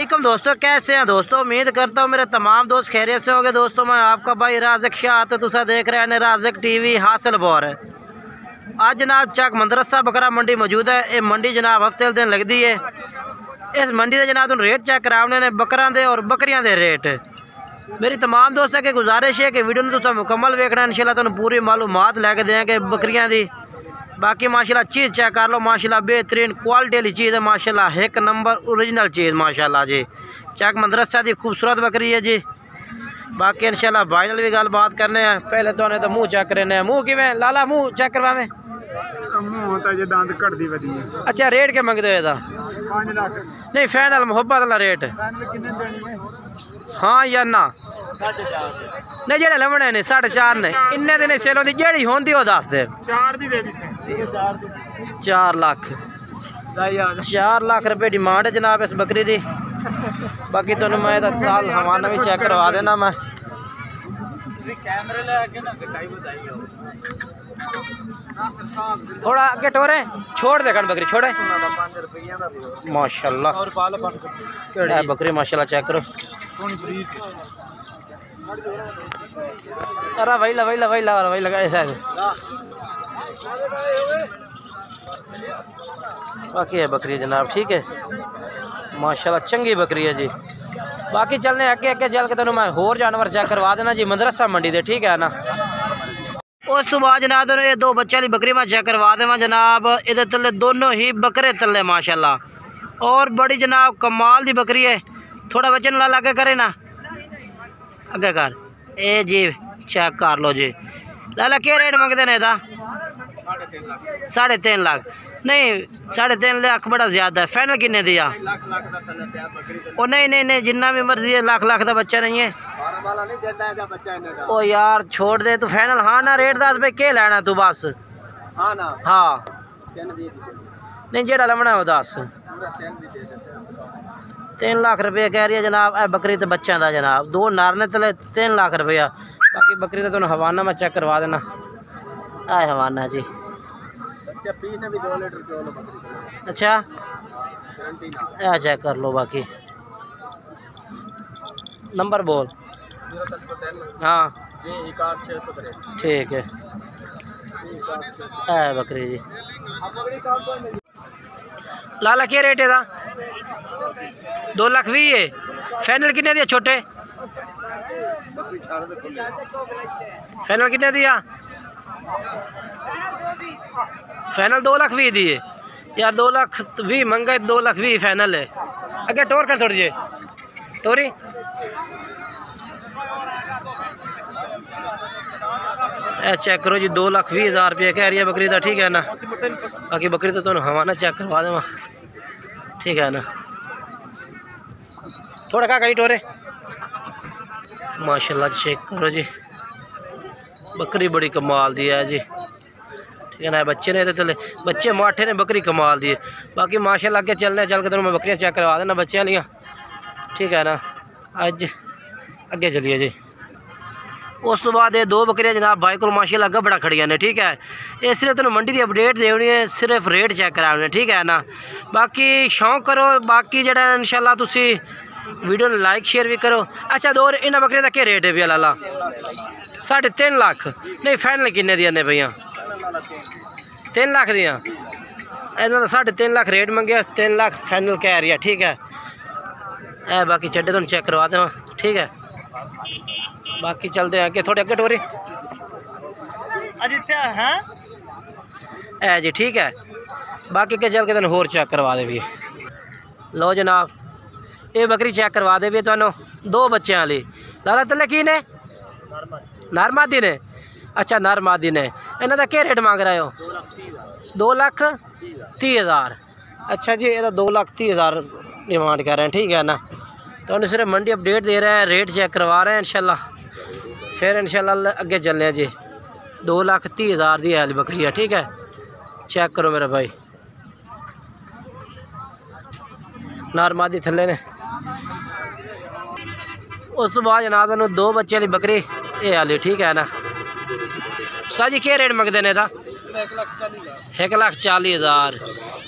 वालेकुम दोस्तों, कैसे हैं दोस्तों। उम्मीद करता हूँ मेरे तमाम दोस्त खैरियत से होंगे। दोस्तों मैं आपका भाई राज़िक शाह, तो तुसा देख रहे हैं राज़िक टीवी हासिल बोर है। आज जनाब चक मदरसा बकरा मंडी मौजूद है। ये मंडी जनाब हफ्ते दिन लगती है। इस मंडी के जनाब रेट चेक कराने ने बकरा दे और बकरियां दे रेट। मेरी तमाम दोस्तों की गुजारिश है कि वीडियो ने तुसा मुकम्मल वेखना, इंशाल्लाह तुहानू पूरी मालूमात लैके देंगे बकरियां दी। बाकी माशाल्लाह चीज़ चेक कर लो, माशाल्लाह बेहतरीन क्वालिटी वाली चीज़ है, माशाल्लाह एक नंबर ओरिजिनल चीज़ माशाल्लाह जी। चक मदरसा की खूबसूरत बकरी है जी। बाकी इंशाल्लाह भाई नाल भी गल बात करने हैं। पहले तो तो मुँह चेक करने हैं। मुँह किवें लाला, मुँह चेक करवावें। मुँह होता जे दंद कटदी वधी है। अच्छा रेट के मंगदे हो ਇਹਦਾ? 5 लाख नहीं फाइनल मोहब्बत वाला रेट हाँ या ना? 4.5 नहीं जेड़े लवणे ने 4.5 ने इन्ने दिन सेल होंदी, जेड़ी होंदी ओ दस दे। 4 दी दे दी से 4 लाख 4 लाख रुपए डिमांड है जनाब इस बकरी दी। बाकी तुहानू मैं ਇਹਦਾ ताल हवाना भी चेक करवा देना मैं। कैमरे ले आके ना दिखाई बताइए। थोड़ा आगे टोरे छोड़ दे, बकरी छोड़े माशाल्लाह। बकरी माशाल्लाह चेक करो। अरे वही लगा ऐसा। बाकी है बकरी जनाब, ठीक है माशाल्लाह चंगी बकरी है जी। बाकी चलने अगे चल के तुहानू मैं होर जानवर चेक करवा देना जी मदरसा मंडी दे, ठीक है ना। उस तो बाद जनाब ये 2 बच्चे वाली बकरी मैं चेक करवा देवा जनाब। ये तले दोनों ही बकरे तले माशाल्लाह, और बड़ी जनाब कमाल दी बकरी है। थोड़ा बच्चे ला आगे करे ना, अगे कर ए जी चेक कर लो जी। लाला क्या रेट मंगते ने ਇਹਦਾ? 3.5 लाख नहीं 3.5 लाख बड़ा ज़्यादा है। फाइनल किन्ने दिया? ओ नहीं जिन्ना भी मर्जी है, लाख का बच्चा नहीं है। ओ यार छोड़ दे तू फाइनल। हाँ ना रेट दस भाई क्या लेना तू बस। हाँ ना हाँ नहीं जेड़ा लमना वो दस। 3 लाख रुपये कह रही है जनाब। ए बकरी तो बच्चा था जनाब, 2 नर ने तले 3 लाख रुपया। बाकी बकरी तो तुम हवाना मैं चेक करवा देना। आए हवाना जी। अच्छा ए चेक कर लो। बाकी नंबर बोल। हाँ ठीक है। ए बकरी जी लाला क्या रेट है? 2 लाख 20 है। फाइनल कितने दिया छोटे? फाइनल कितने दिया? फाइनल 2 लाख 20 दिए यार। 2 लाख 20 मंगा, 2 लाख 20 फाइनल है। अगे टोर कर थोड़ी जी टोरी। चेक करो जी 2 लाख 20 हज़ार रुपये कह रही है बकरी का, ठीक है ना। बाकी बकरी तो तुम हवाना चेक करवा देवा, ठीक है ना। थोड़ा का कहीं टोरे माशाल्लाह चेक करो जी। बकरी बड़ी कमाल दी है जी, ठीक है ना। बच्चे ने तो बच्चे माठे ने बकरी कमाल दी है। बाकी माशाल्लाह के चलने चल के तो मैं बकरियां चेक करवा देना बच्चे वालियाँ, ठीक है ना। अज अगे चलिए जी। उस तो बाद ये 2 बकरियां जनाब भाई को माशाल्लाह गबड़ा खड़ियां ने, ठीक है। ये सिर्फ तुम मंडी की अपडेट देनी है, सिर्फ रेट चेक कराने, ठीक है ना। बाकी शौक करो, बाकी जड़ा इंशाल्लाह तुसी वीडियो ने लाइक शेयर भी करो। अच्छा दो इन बकरियों का क्या रेट है भैया लाला? 3.5 लाख नहीं फाइनल किन्ने दिया ने भैया? 3 लाख दिया। इन्होंने 3.5 लाख रेट मंगे, 3 लाख फाइनल कह रही है, ठीक है। ए बाकी चड्डे तुम चेक करवा दें, ठीक है। बाकी चलते हैं कि थोड़े अगे टोरी है जी, ठीक है। बाकी के चल के तुम होर चेक करवा दे भी। लो जनाब ये बकरी चेक करवा दे भी तुहानू 2 बच्चों वाली। लाला तले की ने? नर मादी ने। अच्छा नर मादी ने। इन्हों का क्या रेट मांग रहे हो? 2 लाख 30 हज़ार। अच्छा जी ये 2 लाख 30 हज़ार डिमांड कर रहे हैं, ठीक है ना। तो उन्हें सिर्फ मंडी अपडेट दे रहे हैं, रेट चेक करवा रहे हैं इंशाल्लाह। फिर इंशाल्लाह अगे चलने हैं जी। 2 लाख 30 हज़ार दी है बकरी है, ठीक है। चेक करो मेरा भाई नर मादी थले ने। उस बाद जनाब 2 बच्चे वाली बकरी ये वाली, ठीक है ना। उस्ताद जी क्या रेट मंगते हैं? 1,40,000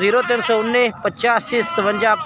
0319 85 57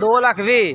2,20,000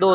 2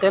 3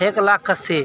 1,80,000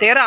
13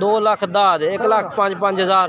2,10,000 1,05,000